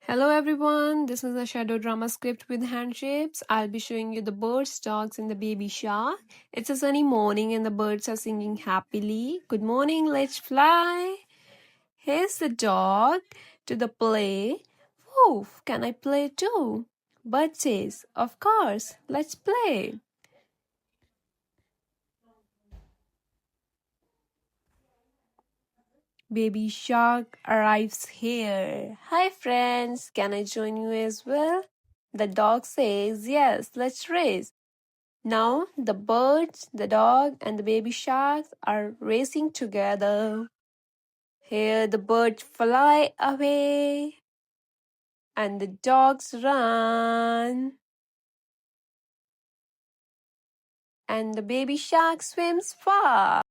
Hello everyone, this is a shadow drama script with handshapes. I'll be showing you the birds, dogs, and the baby shark. It's a sunny morning and the birds are singing happily. Good morning, let's fly. Here's the dog to the play. Woof, can I play too? Bird says, of course, let's play. Baby shark arrives here. Hi friends, can I join you as well? The dog says, yes, let's race. Now the birds, the dog, and the baby sharks are racing together. Here the birds fly away and the dogs run. And the baby shark swims fast.